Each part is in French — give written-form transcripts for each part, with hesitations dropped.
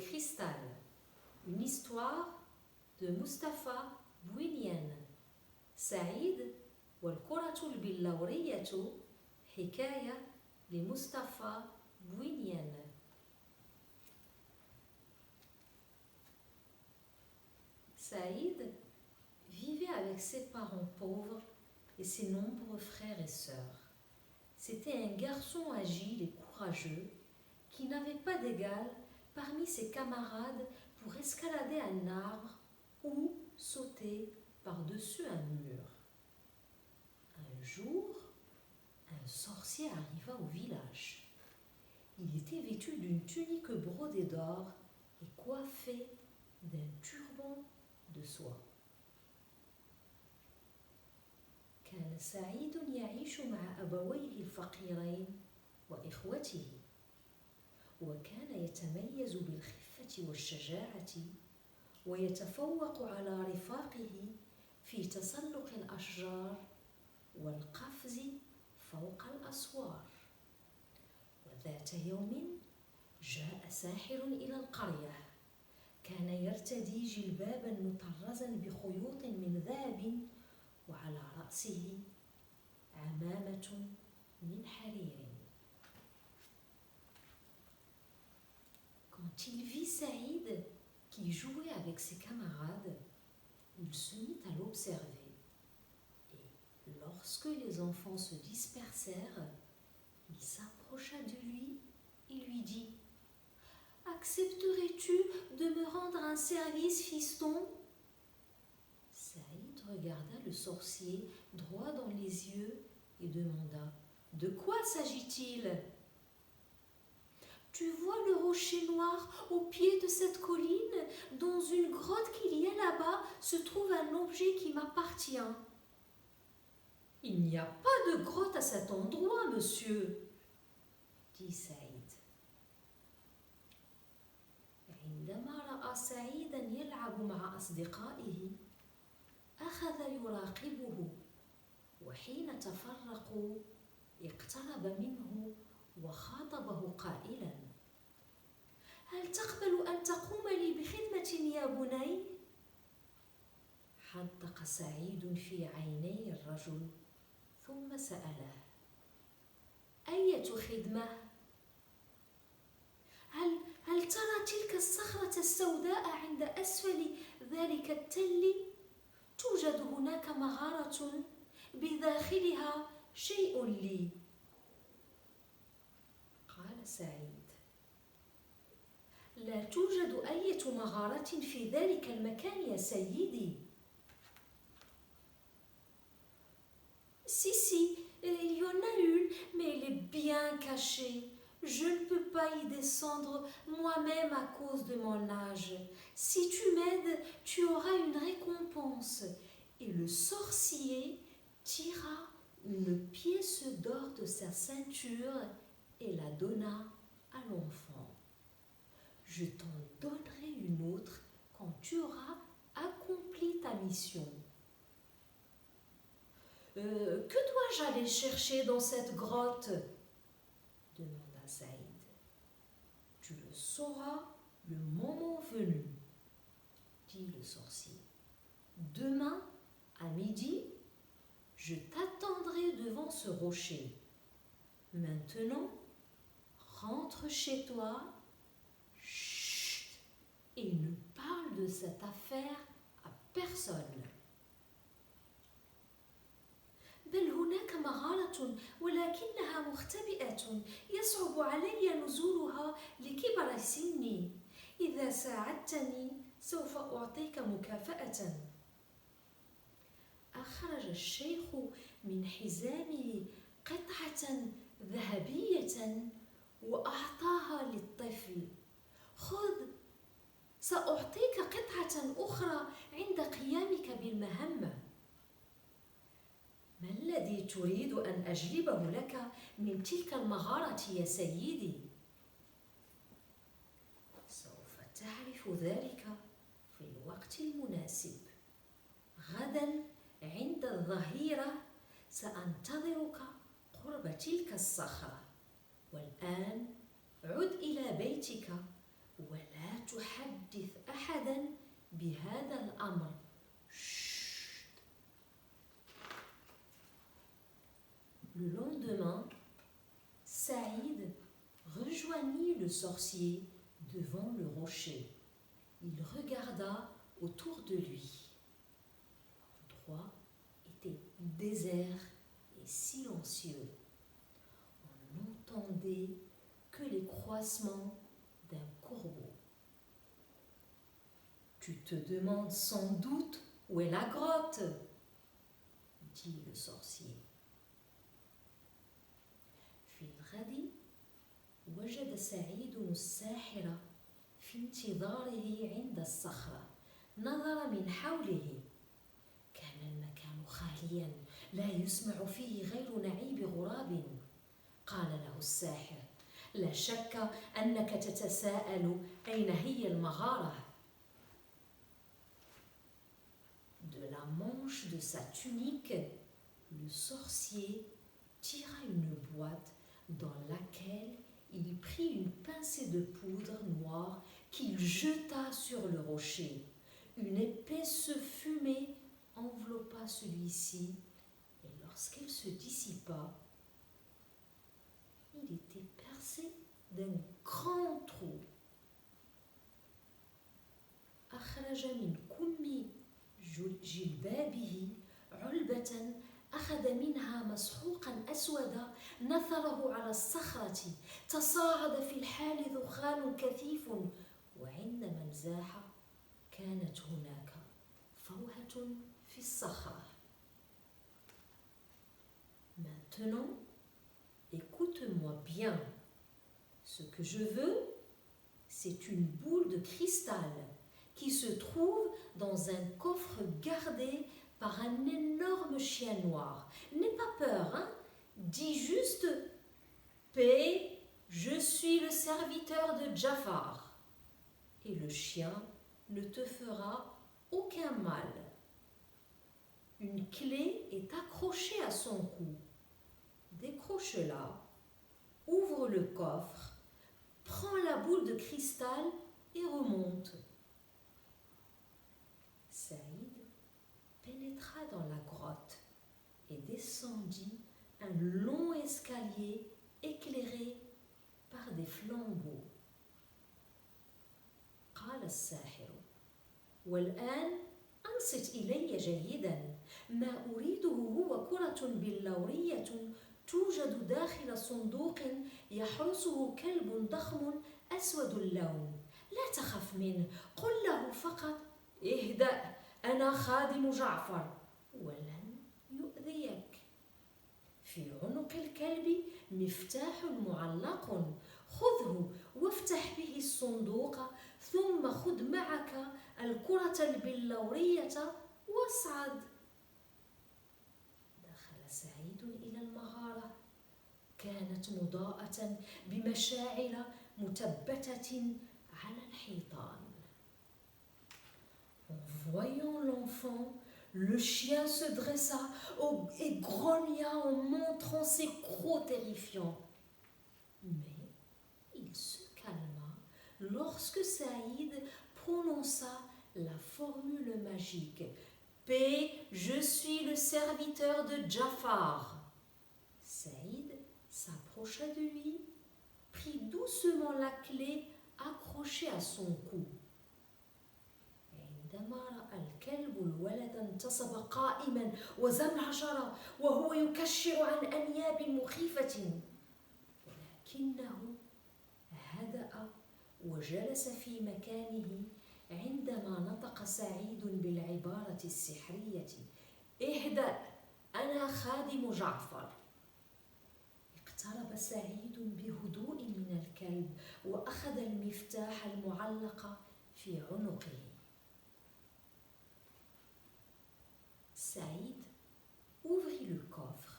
cristal, une histoire de Mustapha Bouinian. سعيد والكرة البلورية حكاية لمصطفى Bouinian. Saïd vivait avec ses parents pauvres et ses nombreux frères et sœurs. C'était un garçon agile et courageux qui n'avait pas d'égal parmi ses camarades pour escalader un arbre ou sauter par-dessus un mur. Un jour, un sorcier arriva au village. Il était vêtu d'une tunique brodée d'or et coiffé d'un turban de soie. كان سعيد يعيش مع أبويه الفقيرين وإخوته، وكان يتميز بالخفة والشجاعة ويتفوق على رفاقه في تسلق الأشجار والقفز فوق الأسوار. وذات يوم جاء ساحر إلى القرية، كان يرتدي جلبابا مطرزا بخيوط من ذهب وعلى رأسه عمامة من حرير. Quand il vit Saïd qui jouait avec ses camarades, il se mit à l'observer. Et lorsque les enfants se dispersèrent, il s'approcha de lui et lui dit: « Accepterais-tu de me rendre un service, fiston ?» Saïd regarda le sorcier droit dans les yeux et demanda: « De quoi s'agit-il » ? « Tu vois le rocher noir au pied de cette colline? Dans une grotte qu'il y a là-bas se trouve un objet qui m'appartient. » « Il n'y a pas de grotte à cet endroit, monsieur, » dit Saïd. عندما رأى سعيدا يلعب مع أصدقائه أخذ يراقبه، وحين تفرقوا اقترب منه وخاطبه قائلا: هل تقبل أن تقوم لي بخدمة يا بني؟ حدق سعيد في عيني الرجل ثم سأله: أية خدمة؟ هل ترى تلك الصخرة السوداء عند أسفل ذلك التل؟ توجد هناك مغارة بداخلها شيء لي. قال سعيد: لا توجد أي مغارة في ذلك المكان يا سيدي. Si, il y en a une, mais elle est bien cachée. Je ne peux pas y descendre moi-même à cause de mon âge. Si tu m'aides, tu auras une récompense. Et le sorcier tira une pièce d'or de sa ceinture et la donna à l'enfant. Je t'en donnerai une autre quand tu auras accompli ta mission. Que dois-je aller chercher dans cette grotte? Demanda Saïd. Tu le sauras le moment venu, dit le sorcier. Demain, à midi, je t'attendrai devant ce rocher. Maintenant, rentre chez toi, chut, et ne parle de cette affaire à personne. بل هناك مغارة ولكنها مختبئة يصعب علي نزولها لكبر سني. إذا ساعدتني سوف أعطيك مكافأة. أخرج الشيخ من حزامه قطعة ذهبية وأعطاها للطفل. خذ، سأعطيك قطعة أخرى عند قيامك بالمهمة. ما الذي تريد أن أجلبه لك من تلك المغارة يا سيدي؟ سوف تعرف ذلك في الوقت المناسب. غدا عند الظهيرة سأنتظرك قرب تلك الصخرة. والآن عد إلى بيتك ولا تحدث أحدا بهذا الأمر. Chut. Le lendemain, Saïd rejoignit le sorcier devant le rocher. Il regarda autour de lui. L'endroit était désert et silencieux. On n'entendait que les croissements d'un corbeau. Tu te demandes sans doute où est la grotte, dit le sorcier. في الغد وجد سعيد الساحر في انتظاره عند الصخرة. نظر من حوله. كان المكان خاليا لا يسمع فيه غير نعيب غراب. قال له الساحر: لا شك أنك تتساءل أين هي المغارة. De la manche de sa tunique, le sorcier tira une boîte dans laquelle il prit une pincée de poudre noire qu'il jeta sur le rocher. Une épaisse fumée enveloppa celui-ci et lorsqu'elle se dissipa, il était percé d'un grand trou. أخرج من كم جلبابه علبة أخذ منها مسحوقا أسودا نثره على الصخرة. تصاعد في الحال دخان كثيف وعندما انزاح كانت هناك فوهة في الصخرة. Maintenant, écoute-moi bien. Ce que je veux, c'est une boule de cristal qui se trouve dans un coffre gardé par un énorme chien noir. N'aie pas peur, hein? Dis juste « Paix, je suis le serviteur de Jafar » et le chien ne te fera aucun mal. Une clé est accrochée à son cou. Décroche-la, ouvre le coffre, prends la boule de cristal et remonte. Saïd pénétra dans la grotte et descendit un long escalier éclairé par des flambeaux. قال الساحر: والآن أنصت إلي جيدا. ما أريده هو كرة بلورية توجد داخل صندوق يحرسه كلب ضخم أسود اللون. لا تخف منه، قل له فقط: اهدأ، أنا خادم جعفر، ولن يؤذيك. في عنق الكلب مفتاح معلق، خذه وافتح به الصندوق، ثم خذ معك الكرة البلورية واصعد. دخل سعيد إلى المغارة. كانت مضاءة بمشاعل مثبتة على الحيطان. En voyant l'enfant, le chien se dressa et grogna en montrant ses crocs terrifiants. Mais il se calma lorsque Saïd prononça la formule magique « Paix, je suis le serviteur de Jafar ». Saïd s'approcha de lui, prit doucement la clé accrochée à son cou. عندما رأى الكلب الولد انتصب قائما وزمجر وهو يكشر عن أنياب مخيفة، ولكنه هدأ وجلس في مكانه عندما نطق سعيد بالعبارة السحرية: اهدأ، أنا خادم جعفر. اقترب سعيد بهدوء من الكلب وأخذ المفتاح المعلق في عنقه. Saïd ouvrit le coffre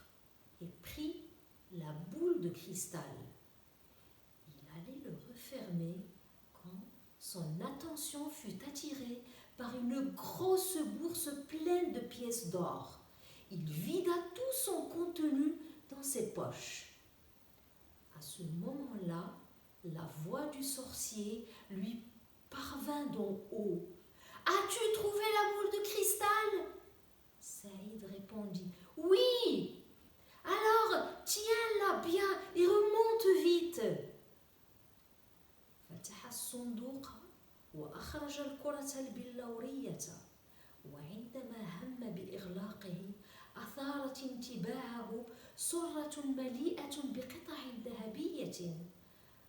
et prit la boule de cristal. Il allait le refermer quand son attention fut attirée par une grosse bourse pleine de pièces d'or. Il vida tout son contenu dans ses poches. À ce moment-là, La voix du sorcier lui parvint d'en haut. « As-tu trouvé la boule de cristal ?» Saïd répondit « Oui !»« Alors, tiens-la bien et remonte vite !» فتح الصندوق وأخرج الكرة البلورية وعندما هم بإغلاقه أثارت انتباهه سرة مليئة بقطع ذهبية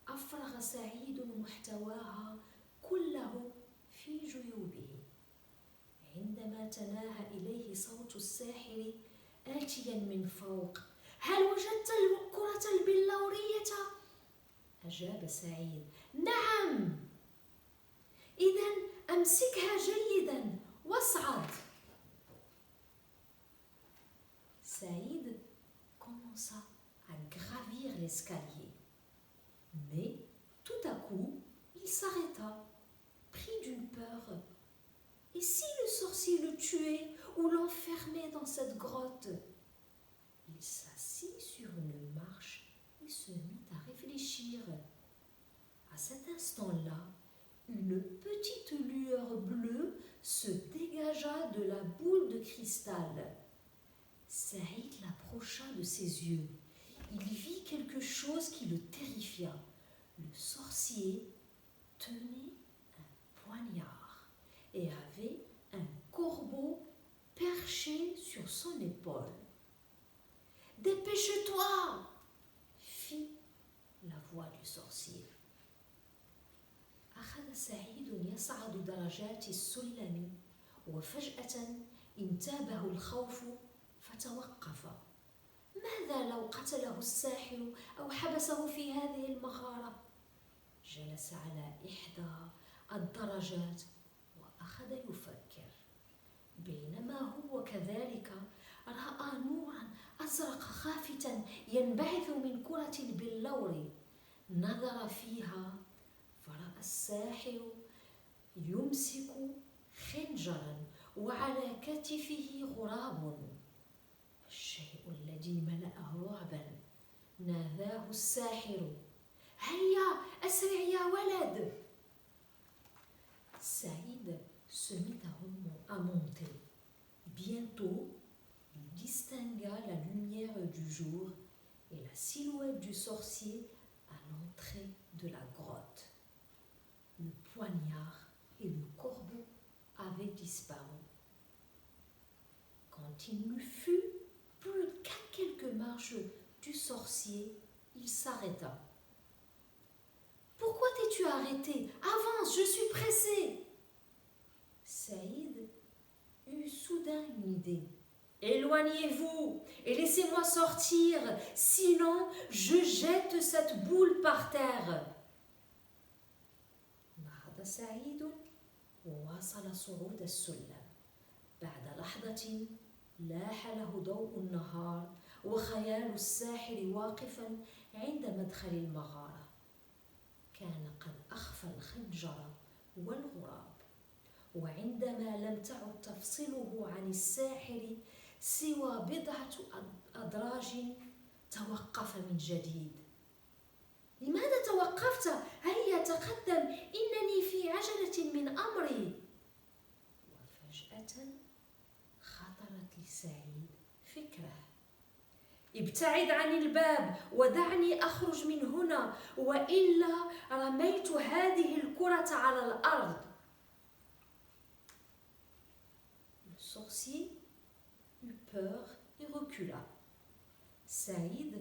أفرغ سعيد محتواها كله في جيوبه. عندما تناهى إليه صوت الساحر آتيا من فوق: هل وجدت الكرة البلورية؟ أجاب سعيد: نعم. إذن أمسكها جيدا واصعد. Saïd commença à gravir l'escalier. Mais tout à coup, il s'arrêta, pris d'une peur. Et si le sorcier le tuait ou l'enfermait dans cette grotte? Il s'assit sur une marche et se mit à réfléchir. À cet instant-là, une petite lueur bleue se dégagea de la boule de cristal. Saïd l'approcha de ses yeux. Il vit quelque chose qui le terrifia. Le sorcier tenait un poignard et avait un corbeau perché sur son épaule. « Dépêche-toi !» fit la voix du sorcier. أخذ سعيد يصعد درجات السلم وفجأة انتابه الخوف فتوقف. ماذا لو قتله الساحر أو حبسه في هذه المغارة؟ جلس على إحدى الدرجات وأخذ يفكر. بينما هو كذلك رأى نورا أزرق خافتا ينبعث من كرة البلور. نظر فيها فرأى الساحر يمسك خنجرا وعلى كتفه غراب. الشيء الذي ملأه رعبا. ناداه الساحر: هيا أسرع يا ولد. Saïd se mit à monter. Bientôt, il distingua la lumière du jour et la silhouette du sorcier à l'entrée de la grotte. Le poignard et le corbeau avaient disparu. Quand il ne fut plus qu'à quelques marches du sorcier, il s'arrêta. « Pourquoi t'es-tu arrêté? Avance, je suis pressé !» Saïd eut soudain une idée. « Éloignez-vous et laissez-moi sortir, sinon je jette cette boule par terre. » نهض سعيد وواصل صعود السلم. بعد لحظة لاح له ضوء النهار وخيال الساحر واقفا عند مدخل المغارة. كان قد أخفى الخنجر والغراب، وعندما لم تعد تفصله عن الساحر سوى بضعة أدراج توقف من جديد. لماذا توقفت؟ هيا تقدم، إنني في عجلة من أمري. وفجأة خطرت لسعيد فكرة. ابتعد عن الباب ودعني أخرج من هنا، وإلا رميت هذه الكرة على الأرض. Le sorcier eut peur et recula. Saïd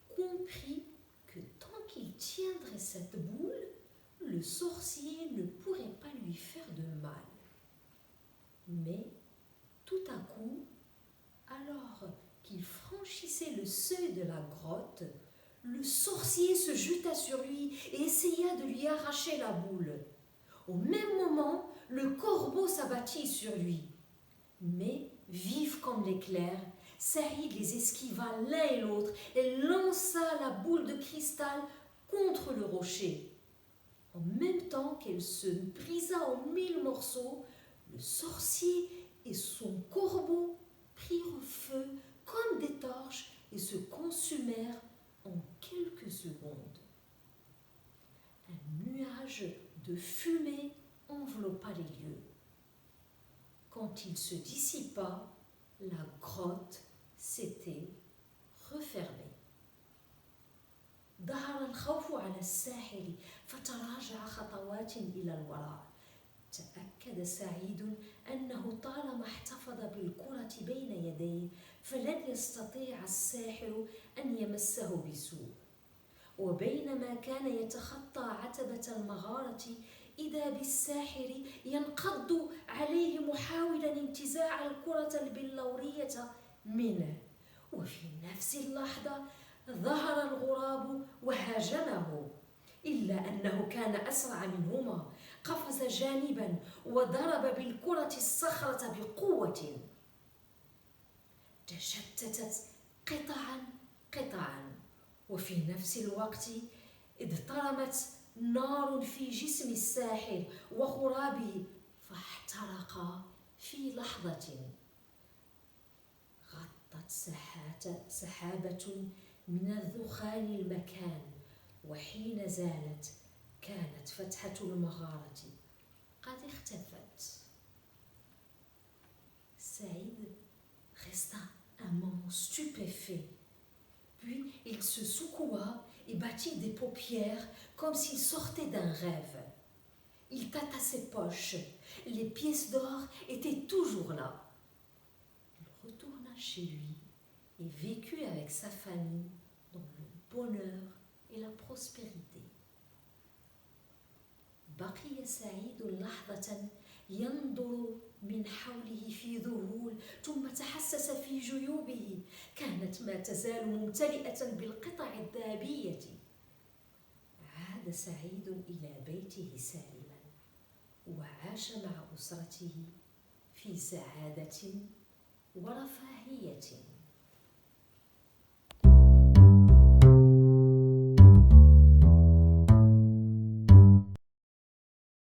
comprit que tant qu'il tiendrait cette boule, le sorcier ne pourrait pas lui faire de mal. Mais tout à coup, alors qu'il franchissait le seuil de la grotte, le sorcier se jeta sur lui et essaya de lui arracher la boule. Au même moment, le corbeau s'abattit sur lui. Mais, vif comme l'éclair, Saïd les esquiva l'un et l'autre et lança la boule de cristal contre le rocher. En même temps qu'elle se brisa en 1000 morceaux, le sorcier et son corbeau prirent feu comme des torches et se consumèrent en quelques secondes. Un nuage de fumée enveloppa les lieux. Quand il se dissipa, la grotte s'était refermée. ظهر الخوف على الساحر فتراجع خطوات إلى الوراء. تأكد سعيد أنه طالما احتفظ بالكرة بين يديه فلن يستطيع الساحر أن يمسه بسوء. وبينما كان يتخطى عتبة المغارة إذا بالساحر ينقض عليه محاولا انتزاع الكرة البلورية منه. وفي نفس اللحظة ظهر الغراب وهاجمه، إلا أنه كان أسرع منهما. قفز جانبا وضرب بالكرة الصخرة بقوة. تشتتت قطعا وفي نفس الوقت اضطرمت نار في جسم الساحر وغرابه فاحترق في لحظة. غطت سحابة من الدخان المكان، وحين زالت كانت فتحة المغارة قد اختفت. Saïd resta un moment stupéfait. Puis il se secoua et battit des paupières comme s'il sortait d'un rêve. Il tâta ses poches. Les pièces d'or étaient toujours là. Il retourna chez lui et vécut avec sa famille dans le bonheur et la prospérité. بقي سعيد لحظة ينظر من حوله في ذهول، ثم تحسس في جيوبه كانت ما تزال ممتلئة بالقطع الذهبية. عاد سعيد إلى بيته سالما وعاش مع أسرته في سعادة ورفاهية.